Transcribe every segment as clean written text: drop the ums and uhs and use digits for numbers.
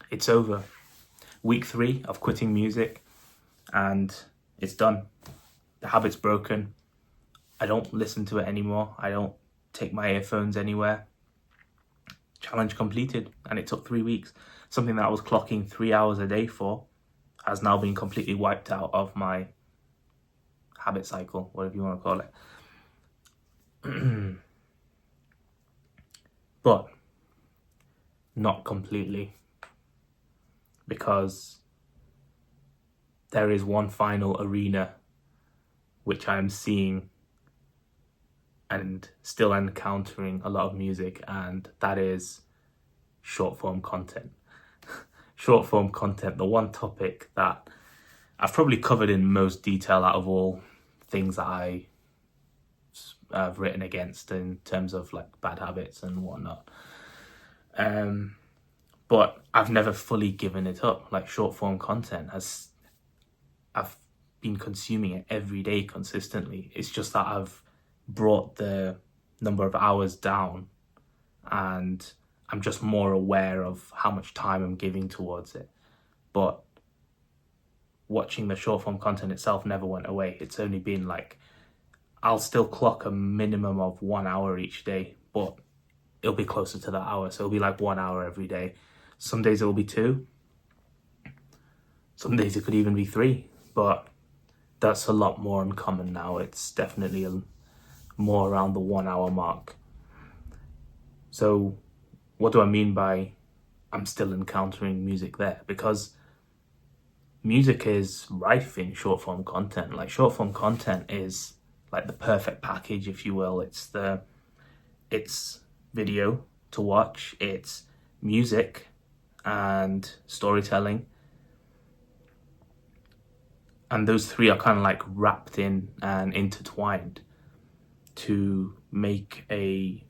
It's over. Week 3 of quitting music, and it's done. The habit's broken. I don't listen to it anymore. I don't take my earphones anywhere. Challenge completed, and it took 3 weeks. Something that I was clocking 3 hours a day for has now been completely wiped out of my habit cycle, whatever you want to call it. But not completely, because there is one final arena which I am seeing and still encountering a lot of music, and that is short form content. Short form content, the one topic that I've probably covered in most detail out of all things that I've written against in terms of like bad habits and whatnot. But I've never fully given it up. Like short form content I've been consuming it every day consistently. It's just that I've brought the number of hours down, and I'm just more aware of how much time I'm giving towards it. But watching the short form content itself never went away. It's only been like, I'll still clock a minimum of 1 hour each day, but it'll be closer to that hour. So it'll be like 1 hour every day. Some days it'll be 2. Some days it could even be 3, but that's a lot more uncommon now. It's definitely more around the 1 hour mark. So what do I mean by I'm still encountering music there? Because music is rife in short form content. Like short form content is like the perfect package, if you will. It's video to watch, it's music and storytelling. And those 3 are kind of like wrapped in and intertwined to make a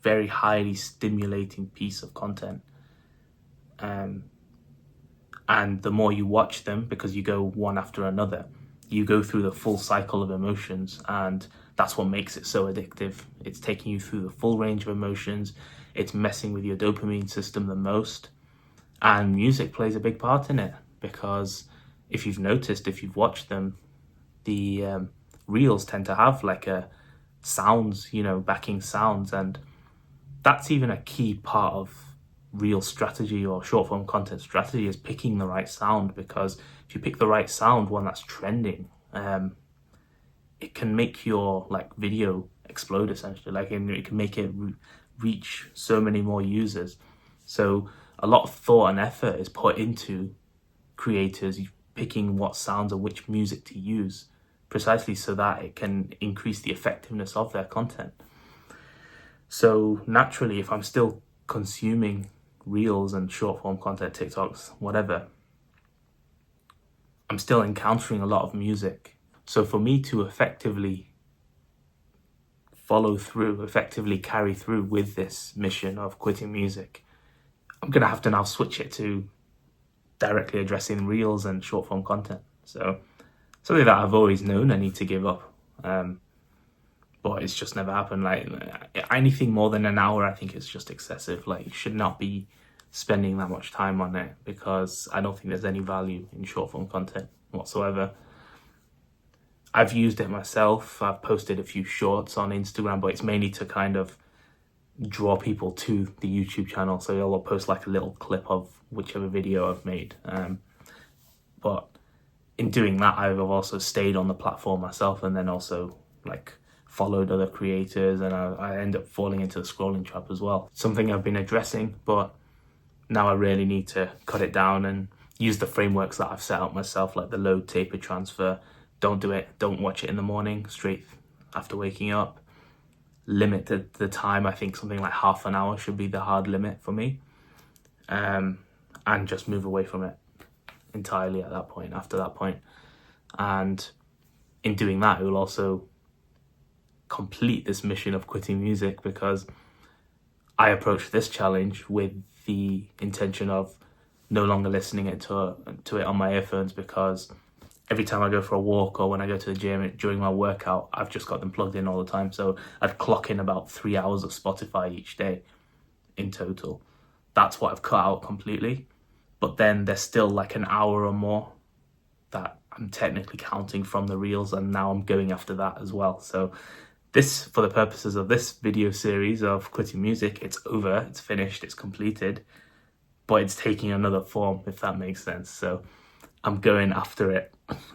very highly stimulating piece of content. And the more you watch them, because you go one after another, you go through the full cycle of emotions, and that's what makes it so addictive. It's taking you through the full range of emotions. It's messing with your dopamine system the most. And music plays a big part in it, because if you've noticed, if you've watched them, the reels tend to have like a sounds, backing sounds, and that's even a key part of reel strategy or short form content strategy, is picking the right sound. Because if you pick the right sound, one that's trending, it can make your like video explode essentially. Like it can make it reach so many more users. So a lot of thought and effort is put into creators picking what sounds and which music to use, precisely so that it can increase the effectiveness of their content. So naturally, if I'm still consuming reels and short form content, TikToks, whatever, I'm still encountering a lot of music. So for me to effectively carry through with this mission of quitting music, I'm going to have to now switch it to directly addressing reels and short form content. So something that I've always known I need to give up. But it's just never happened. Like anything more than an hour, I think it's just excessive. Like you should not be spending that much time on it, because I don't think there's any value in short form content whatsoever. I've used it myself. I've posted a few shorts on Instagram, but it's mainly to kind of draw people to the YouTube channel. So I'll post like a little clip of whichever video I've made. But in doing that, I've also stayed on the platform myself, and then also like followed other creators, and I end up falling into the scrolling trap as well. Something I've been addressing, but now I really need to cut it down and use the frameworks that I've set out myself, like the load, taper, transfer. Don't watch it in the morning, straight after waking up. Limit the time. I think something like half an hour should be the hard limit for me. And just move away from it entirely after that point. And in doing that, it will also complete this mission of quitting music, because I approached this challenge with the intention of no longer listening to it on my earphones, because every time I go for a walk or when I go to the gym during my workout, I've just got them plugged in all the time. So I'd clock in about 3 hours of Spotify each day in total. That's what I've cut out completely. but then there's still like an hour or more that I'm technically counting from the reels, and now I'm going after that as well. So this, for the purposes of this video series of quitting music, it's over, it's finished, it's completed, but it's taking another form, if that makes sense. So I'm going after it.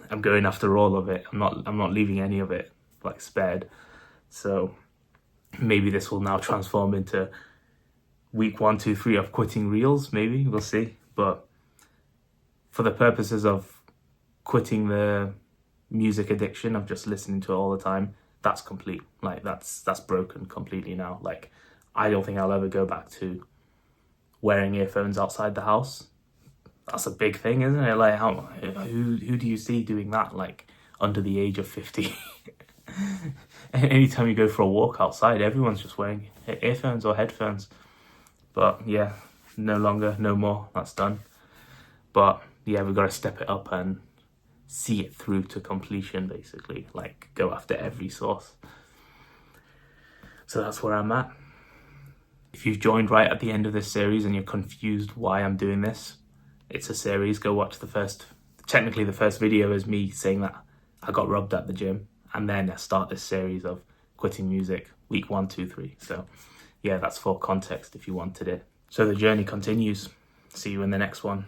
I'm going after all of it. I'm not leaving any of it like spared. So maybe this will now transform into week 1, 2, 3 of quitting reels. Maybe we'll see. But for the purposes of quitting the music addiction of just listening to it all the time, that's complete. Like that's broken completely now. Like I don't think I'll ever go back to wearing earphones outside the house. That's a big thing, isn't it? Like who do you see doing that, like under the age of 50? Anytime you go for a walk outside, everyone's just wearing earphones or headphones. But yeah, no longer, no more, that's done. But yeah, we've got to step it up and see it through to completion, basically. Like go after every source. So that's where I'm at. If you've joined right at the end of this series and you're confused why I'm doing this, it's a series. Go watch the first video is me saying that I got robbed at the gym, and then I start this series of quitting music, week 1, 2, 3. So yeah, that's for context if you wanted it. So the journey continues. See you in the next one.